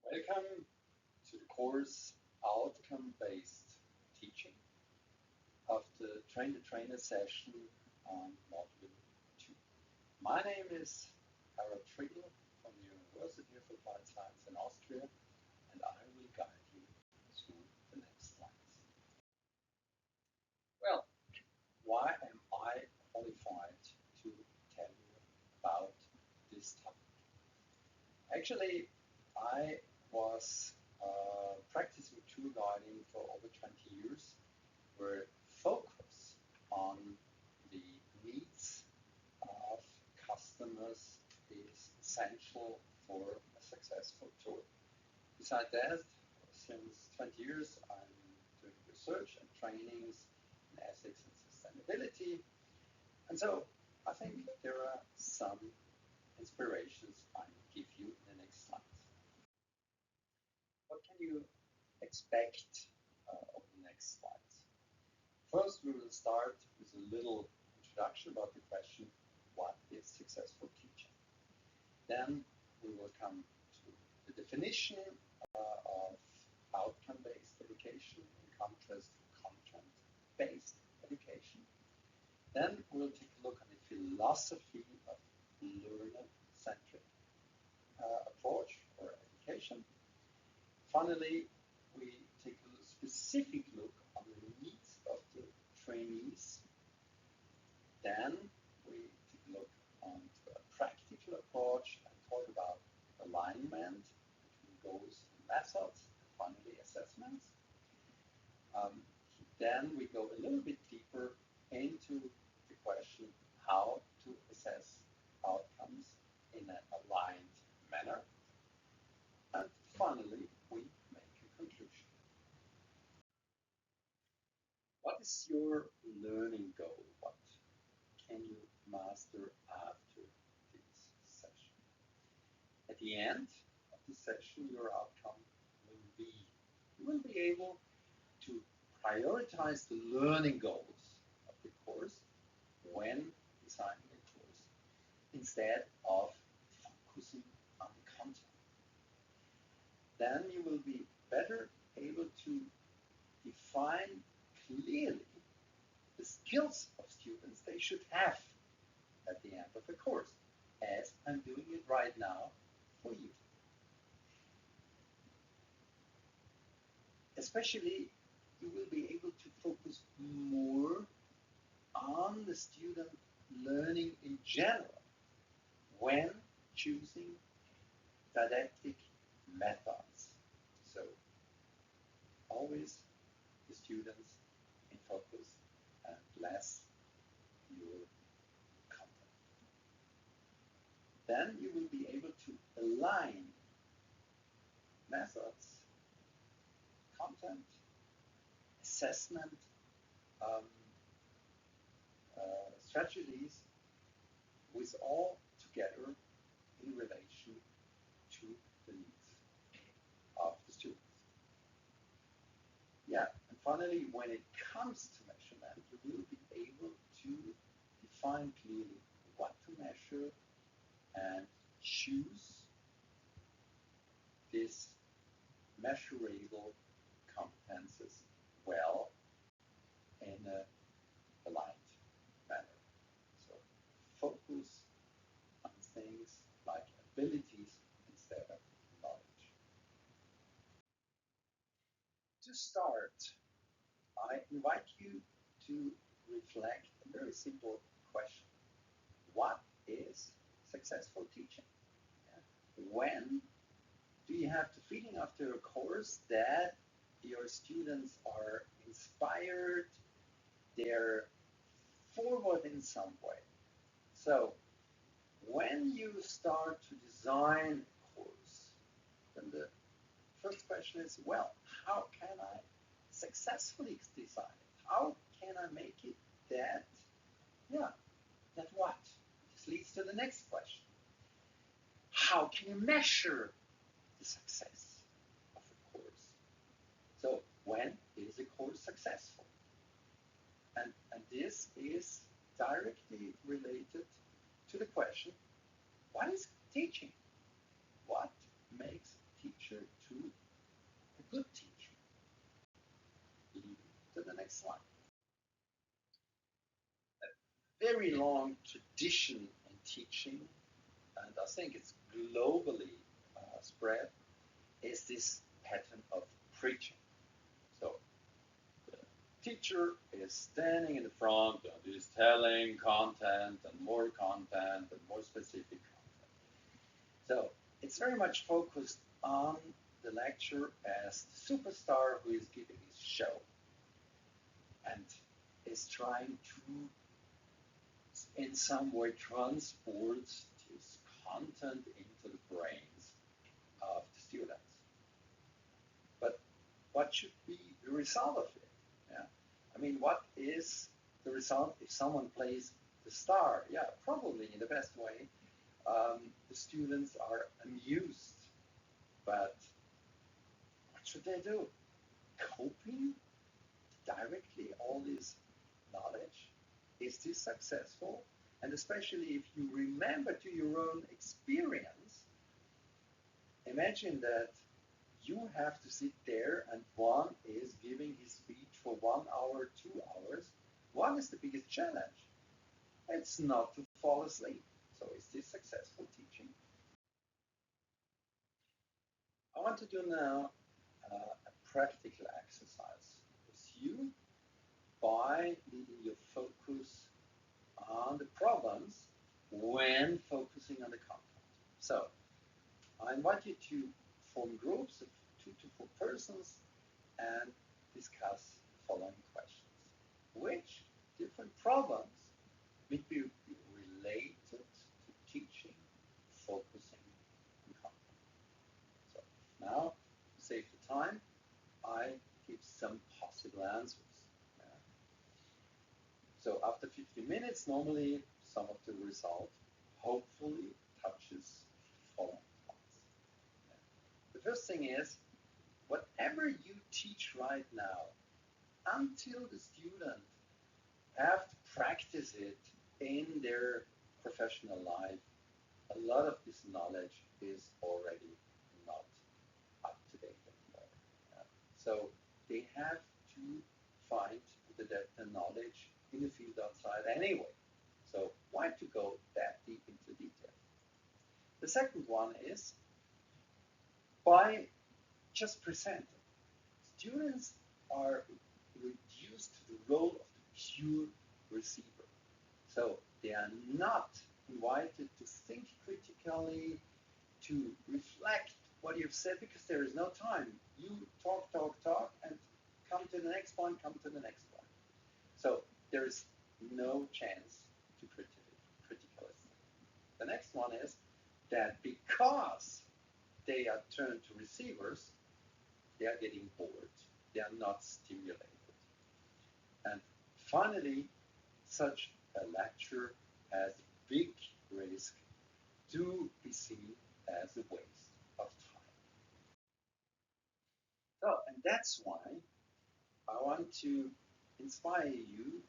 Welcome to the course Outcome-Based Teaching of the Train-the-Trainer session on Module 2. My name is Harald Triegel from the University of Applied Science in Austria, and I will guide you through the next slides. Well, why am I qualified to tell you about this topic? Actually, I was practicing tour guiding for over 20 years, where focus on the needs of customers is essential for a successful tour. Besides that, since 20 years, I'm doing research and trainings in ethics and sustainability. And so I think there are some inspirations I will give you in the next slides. What can you expect over the next slides? First, we will start with a little introduction about the question, what is successful teaching? Then we will come to the definition of outcome-based education in contrast to content-based education. Then we'll take a look at the philosophy of learner-centric approach or education. Finally, we take a specific look on the needs of the trainees. Then we take a look on a practical approach and talk about alignment between goals and methods, and finally assessments. Then we go a little bit deeper into the question how to assess outcomes in an aligned manner. And finally, we make a conclusion. What is your learning goal? What can you master after this session? At the end of the session, your outcome will be, you will be able to prioritize the learning goals of the course when designing a course instead of focusing on the content. Then you will be better able to define clearly the skills of students they should have at the end of the course, as I'm doing it right now for you. Especially, you will be able to focus more on the student learning in general when choosing didactic methods. So always the students in focus and less your content. Then you will be able to align methods, content, assessment, strategies with all together in relation to the needs of the students. Yeah, and finally, when it comes to measurement, you will be able to define clearly what to measure and choose these measurable competences well in a aligned manner. So focus on things like abilities instead of knowledge. To start, I invite you to reflect a very simple question. What is successful teaching? When do you have the feeling after a course that your students are inspired, they're forward in some way? So when you start to design a course, then the first question is, well, how can I successfully design it? How can I make it that, that what? This leads to the next question. How can you measure the success of a course? So when is a course successful? And this is directly related to the question, what is teaching? What makes a teacher fun. A very long tradition in teaching, and I think it's globally spread, is this pattern of preaching. So the teacher is standing in the front and is telling content and more specific content. So it's very much focused on the lecturer as the superstar who is giving his show and is trying to, in some way, transport this content into the brains of the students. But what should be the result of it? Yeah? I mean, what is the result if someone plays the star? Yeah, probably in the best way. The students are amused, but what should they do? Copy directly all this knowledge? Is this successful? And especially if you remember to your own experience, imagine that you have to sit there and one is giving his speech for 1 hour, 2 hours. One is the biggest challenge. It's not to fall asleep. So is this successful teaching? I want to do now a practical exercise with you by leading your focus on the problems when focusing on the content. So I invite you to form groups of 2 to 4 persons and discuss the following questions. Which different problems may be related to teaching, focusing on content? So now, to save the time, I give some possible answers. So after 50 minutes, normally some of the result hopefully touches the following points. The first thing is, whatever you teach right now, until the student have to practice it in their professional life, a lot of this knowledge is already not up to date anymore. So they have to find the knowledge in the field outside anyway. So why to go that deep into detail? The second one is by just presenting. Students are reduced to the role of the pure receiver. So they are not invited to think critically, to reflect what you've said, because there is no time. You talk, talk, talk, and come to the next point, come to the next point. So there is no chance to critically think. The next one is that because they are turned to receivers, they are getting bored. They are not stimulated. And finally, such a lecture has a big risk to be seen as a waste of time. So, and that's why I want to inspire you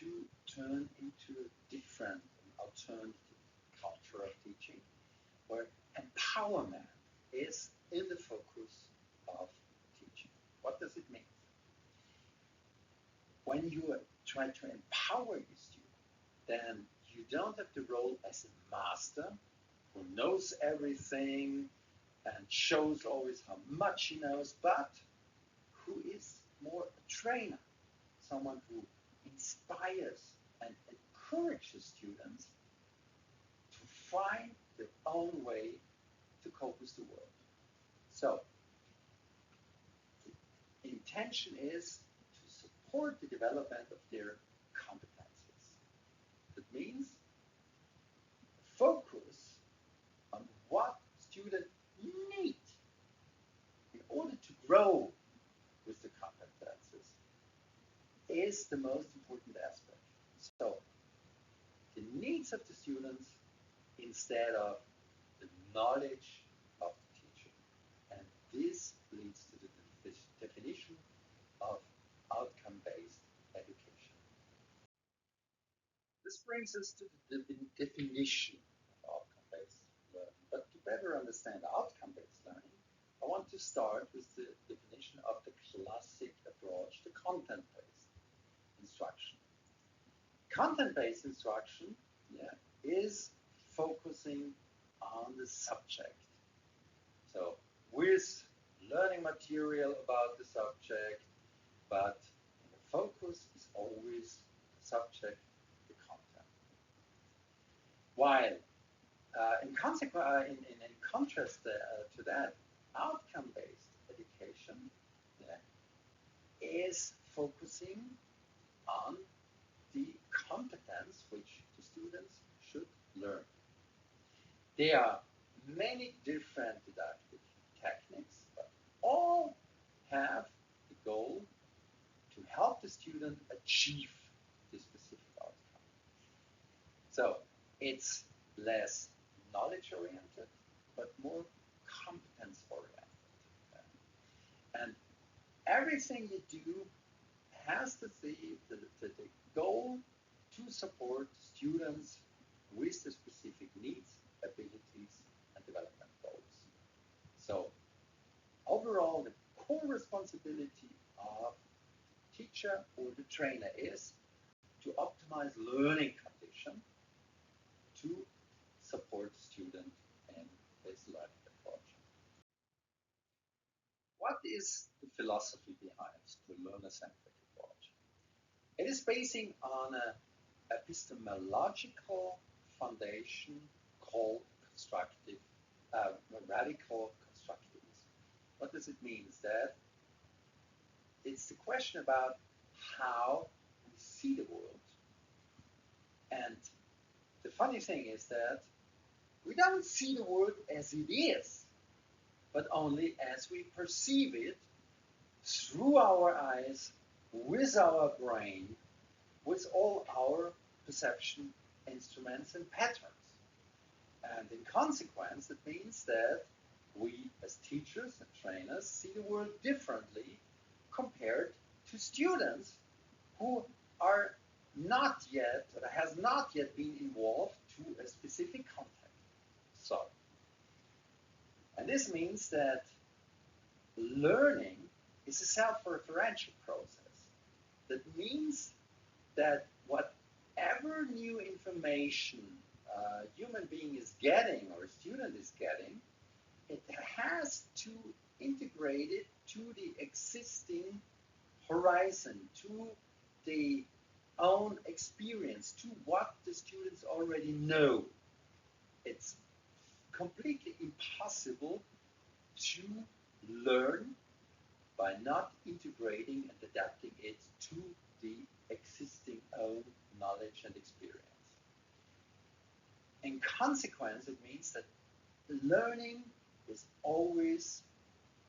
to turn into a different alternative culture of teaching, where empowerment is in the focus of teaching. What does it mean? When you try to empower your student, then you don't have the role as a master who knows everything and shows always how much he knows, but who is more a trainer, someone who inspires and encourages students to find their own way to cope with the world. So, the intention is to support the development of their competencies. That means focus on what students need in order to grow with the competences is the most important aspect. So, the needs of the students instead of the knowledge of the teacher. And this leads to the definition of outcome-based education. This brings us to the definition of outcome-based learning. But to better understand outcome-based learning, I want to start with the definition of the classic approach, the content-based. instruction. Content-based instruction, yeah, is focusing on the subject. So with learning material about the subject, but the focus is always the subject, the content. While in contrast to that, outcome-based education, yeah, is focusing on the competence which the students should learn. There are many different didactic techniques, but all have the goal to help the student achieve the specific outcome. So it's less knowledge oriented, but more competence oriented. And everything you do has the goal to support students with the specific needs, abilities, and development goals. So overall, the core responsibility of the teacher or the trainer is to optimize learning condition to support student in this learning approach. What is the philosophy behind the learner-centric approach? It is basing on an epistemological foundation called constructive, radical constructivism. What does it mean? That it's the question about how we see the world. And the funny thing is that we don't see the world as it is, but only as we perceive it through our eyes, with our brain, with all our perception instruments and patterns. And in consequence, it means that we as teachers and trainers see the world differently compared to students who are not yet, or has not yet been involved to a specific context. So, and this means that learning is a self-referential process. That means that whatever new information a human being is getting or a student is getting, it has to integrate it to the existing horizon, to the own experience, to what the students already know. It's completely impossible to learn by not integrating and adapting it to the existing own knowledge and experience. In consequence, it means that learning is always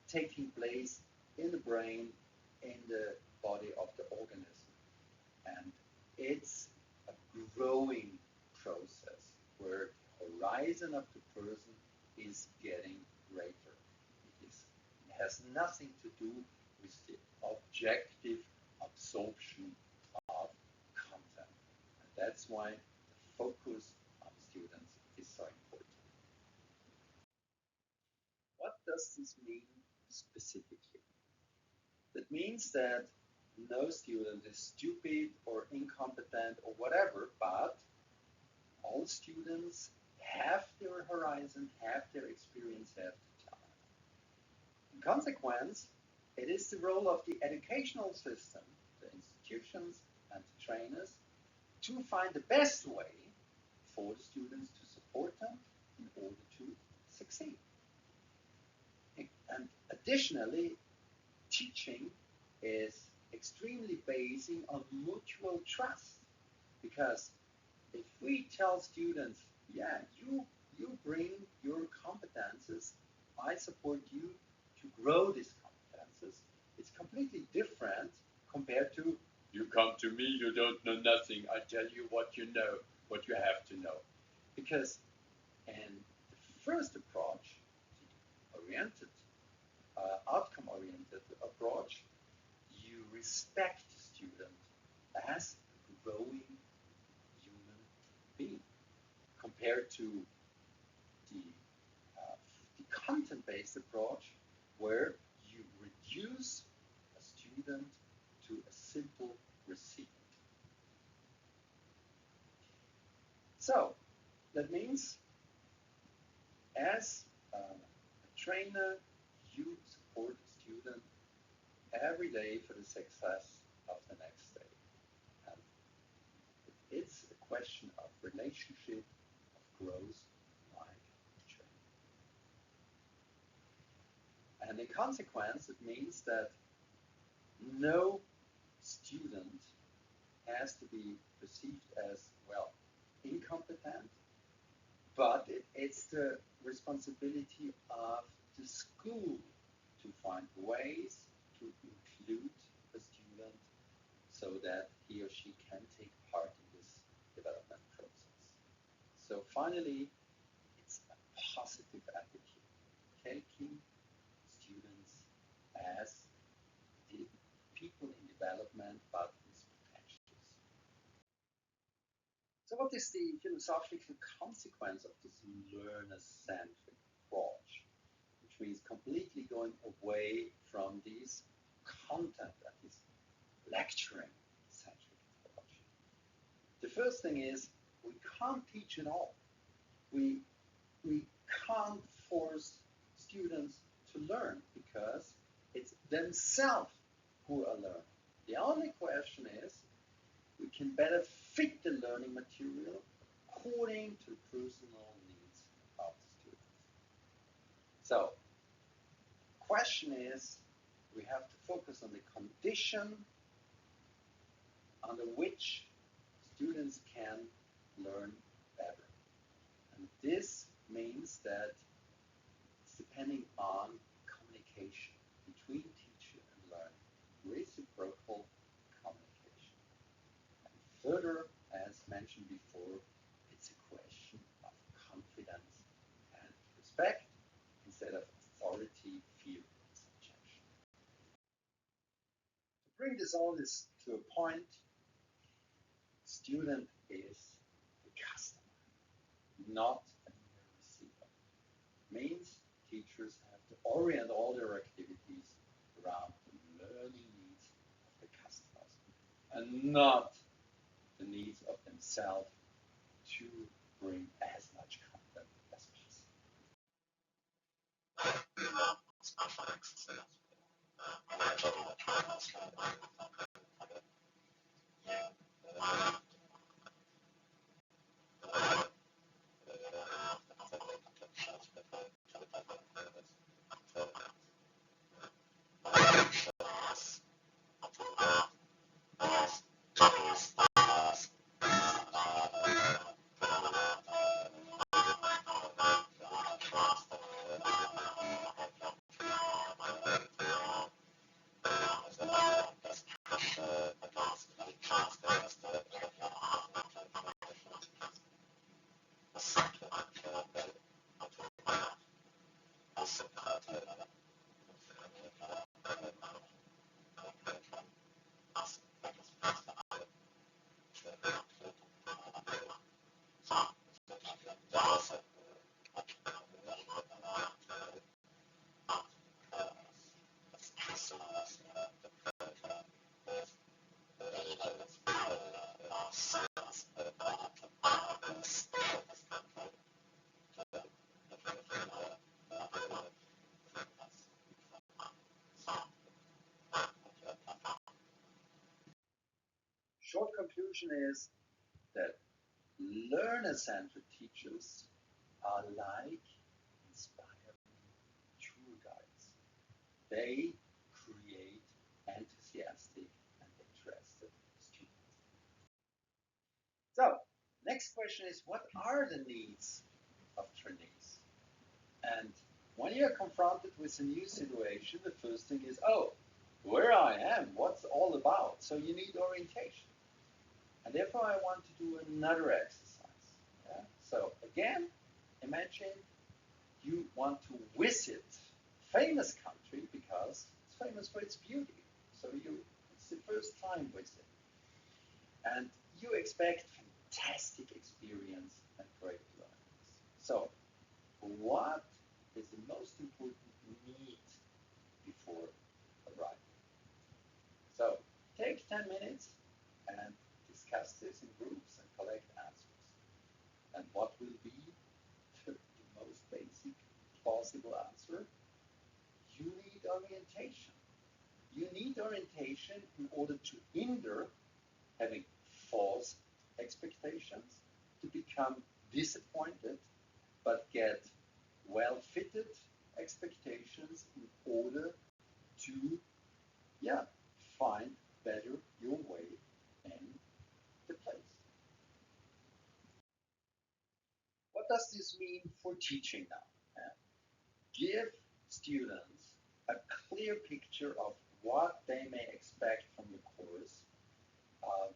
taking place in the brain, in the body of the organism. And it's a growing process where the horizon of the person is getting greater. It has nothing to do with the objective absorption of content. And that's why the focus on students is so important. What does this mean specifically? That means that no student is stupid or incompetent or whatever, but all students have their horizon, have their experience, have their talent. In consequence, it is the role of the educational system, the institutions and the trainers, to find the best way for the students to support them in order to succeed. And additionally, teaching is extremely basing on mutual trust, because if we tell students, yeah, you bring your competences, I support you to grow these competences, it's completely different compared to you come to me, you don't know nothing, I tell you what you know, what you have to know. Because in the first approach, the oriented outcome-oriented approach, you respect the student as a growing human being, compared to the, the content-based approach, where you reduce a student to a simple recipient. So that means as a trainer, you support the student every day for the success of the next day. And it's a question of relationship, of growth, like training. And in consequence, it means that no student has to be perceived as, well, incompetent, but it's the responsibility of the school to find ways to include the student so that he or she can take part in this development process. So finally, it's a positive attitude, taking students as the people in development, but with potentials. So what is the philosophical consequence of this learner-centric approach, which means completely going away from this content and this lecturing-centric approach? The first thing is we can't teach it all. We can't force students to learn because it's themselves who are learning. The only question is we can better fit the learning material according to the personal needs of the students. So, question is, we have to focus on the condition under which students can learn better. And this means that it's depending on communication between teacher and learner, reciprocal communication. And further, as mentioned before, it's a question of confidence and respect instead of authority, fear, and subjection. To bring all this to a point, student is the customer, not a mere receiver. Means teachers have to orient all their activities around the learning needs of the customers and not the needs of themselves to bring as much content as short conclusion is that learner-centered teachers are like inspiring tour guides. They create enthusiastic and interested students. So, next question is, what are the needs of trainees? And when you're confronted with a new situation, the first thing is, oh, where I am, what's all about? So you need orientation. And therefore I want to do another exercise. Yeah? So again, imagine you want to visit a famous country because it's famous for its beauty. So it's the first time visit. And you expect fantastic experience and great learnings. So what is the most important need before arriving? So take 10 minutes and discuss this in groups and collect answers. And what will be the most basic plausible answer? You need orientation. You need orientation in order to hinder having false expectations, to become disappointed, but get well-fitted expectations in order to, yeah, find better your way in the place. What does this mean for teaching now? Give students a clear picture of what they may expect from the course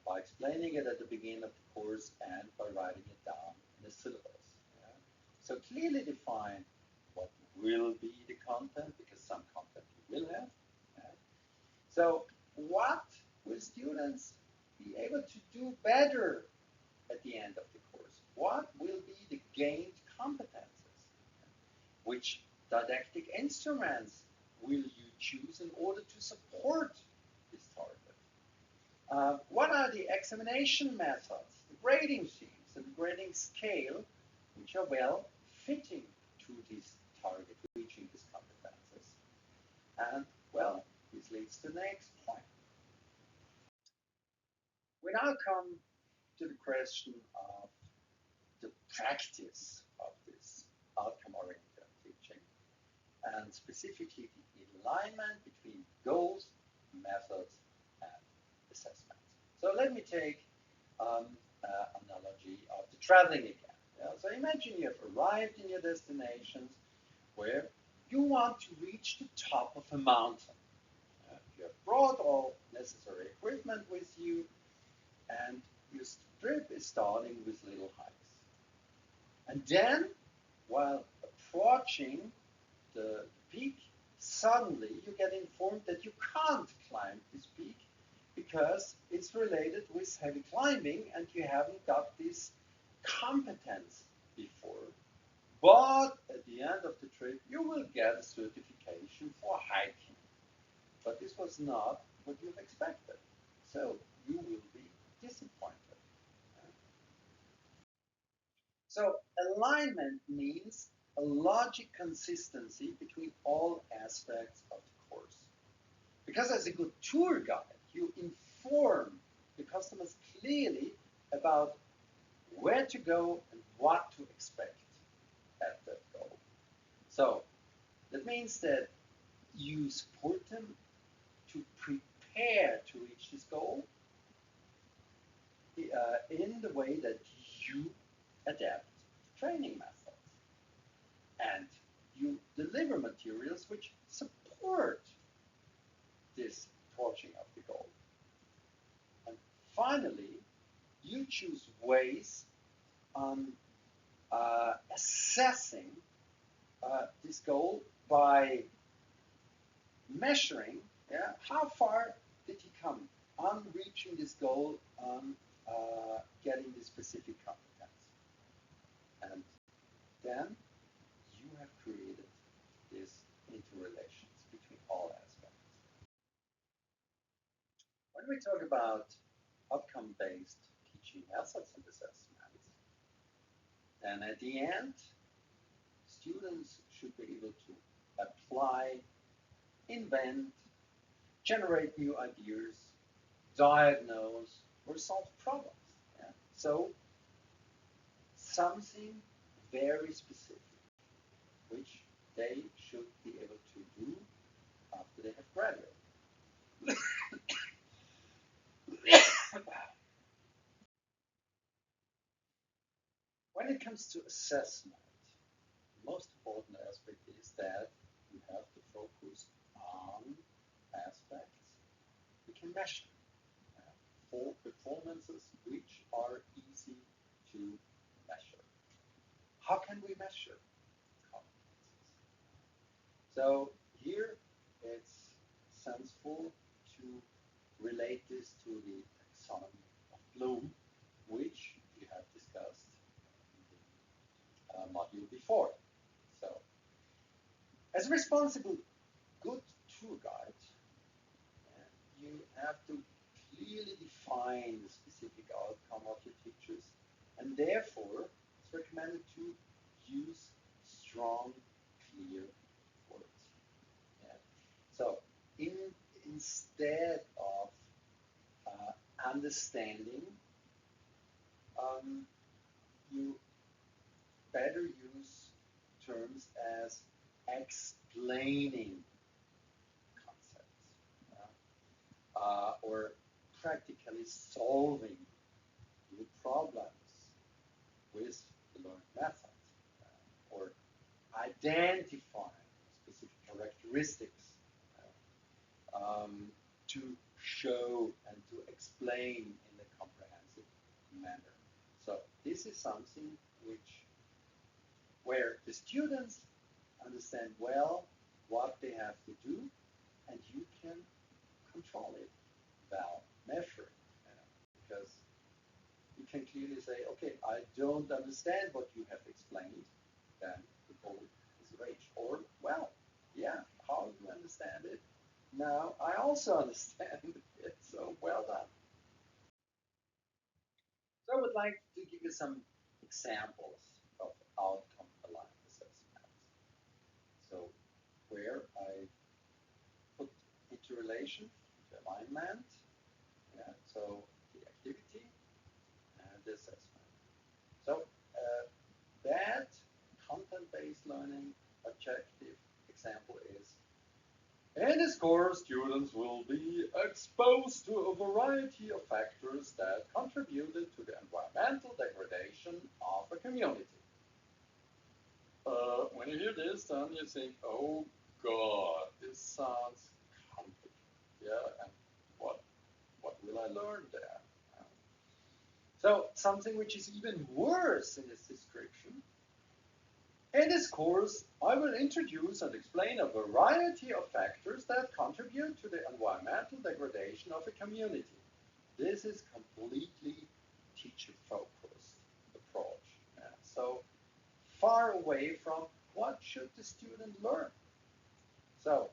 by explaining it at the beginning of the course and by writing it down in the syllabus. Yeah? So clearly define what will be the content, because some content you will have. Yeah? So what will students be able to do better at the end of the course? What will be the gained competences? Which didactic instruments will you choose in order to support this target? What are the examination methods, the grading schemes, and the grading scale, which are well fitting to this target, reaching these competences? And well, this leads to the next point. We now come to the question of the practice of this outcome-oriented teaching, and specifically the alignment between goals, methods, and assessments. So let me take analogy of the traveling again. Yeah? So imagine you have arrived in your destinations where you want to reach the top of a mountain. You have brought all necessary equipment with you, and your trip is starting with little hikes. And then, while approaching the peak, suddenly you get informed that you can't climb this peak because it's related with heavy climbing and you haven't got this competence before. But at the end of the trip, you will get a certification for hiking. But this was not what you've expected. So you will be disappointed. So alignment means a logic consistency between all aspects of the course. Because as a good tour guide, you inform the customers clearly about where to go and what to expect at that goal. So that means that you support them to prepare to reach this goal in the way that you adapt training methods. And you deliver materials which support this approaching of the goal. And finally, you choose ways on assessing this goal by measuring, yeah, how far did he come on reaching this goal, on getting this specific competence. And then you have created these interrelations between all aspects. When we talk about outcome-based teaching methods and assessments, then at the end, students should be able to apply, invent, generate new ideas, diagnose, or solve problems. Yeah? So something very specific, which they should be able to do after they have graduated. When it comes to assessment, the most important aspect is that you have to focus on aspects we can measure for performances which are easy to measure. How can we measure competences? So here it's sensible to relate this to the taxonomy of Bloom, which we have discussed in the module before. So, as a responsible good tour guide, you have to clearly define the specific outcome of your teachers, and therefore it's recommended to use strong, clear words. Yeah. So instead of understanding, you better use terms as explaining concepts, or practically solving the problems with the learned method, or identifying specific characteristics to show and to explain in a comprehensive manner. So this is something where the students understand well what they have to do, and you can control it well, measure it, because you can clearly say, okay, I don't understand what you have explained, then the goal is reached. Or, well, yeah, how you understand it? Now I also understand it, so well done. So I would like to give you some examples of outcome aligned assessments. So where I put into relation the alignment, yeah, so the activity and the assessment. So that content-based learning objective example is, in this course, students will be exposed to a variety of factors that contributed to the environmental degradation of a community. When you hear this, then you think, oh God, this sounds complicated. Yeah, and what will I learn there? So something which is even worse in this description. In this course, I will introduce and explain a variety of factors that contribute to the environmental degradation of a community. This is completely teacher-focused approach. Yeah. So far away from what should the student learn. So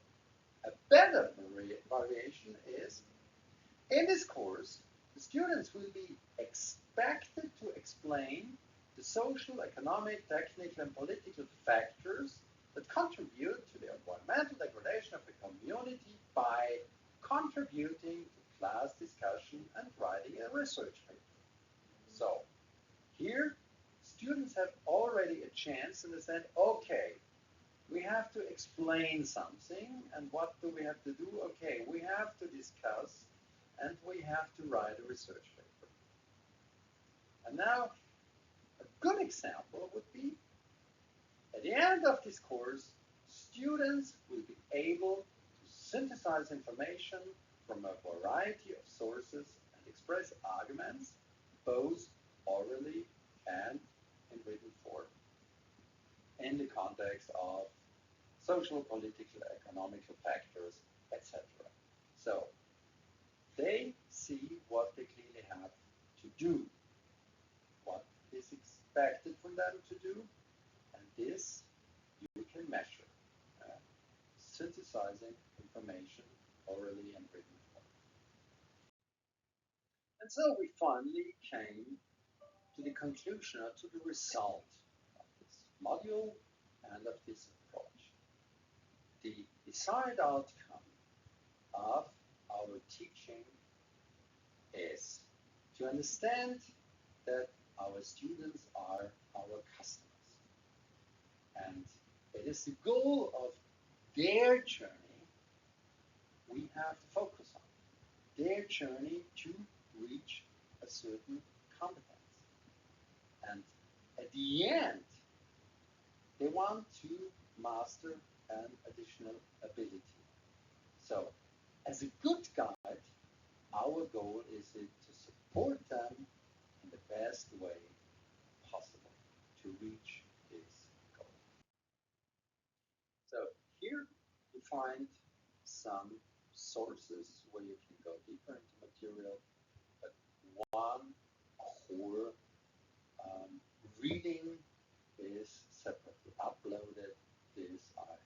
a better variation is, in this course, the students will be expected to explain the social, economic, technical, and political factors that contribute to the environmental degradation of the community by contributing to class discussion and writing a research paper. So here, students have already a chance to understand, okay, we have to explain something, and what do we have to do? Okay, we have to discuss and we have to write a research paper. And now, a good example would be, at the end of this course, students will be able to synthesize information from a variety of sources and express arguments, both orally and in written form, in the context of social, political, economical factors, etc. So they see what they clearly have to do, what is expected from them to do, and this you can measure, synthesizing information orally and written form. And so we finally came to the conclusion, or to the result of this module and of this approach. The desired outcome of our teaching is to understand that our students are our customers. And it is the goal of their journey we have to focus on. Their journey to reach a certain competence. And at the end, they want to master an additional ability. So, as a good guide, our goal is to support them in the best way possible to reach this goal. So here you find some sources where you can go deeper into material, but one core reading is separately uploaded. This I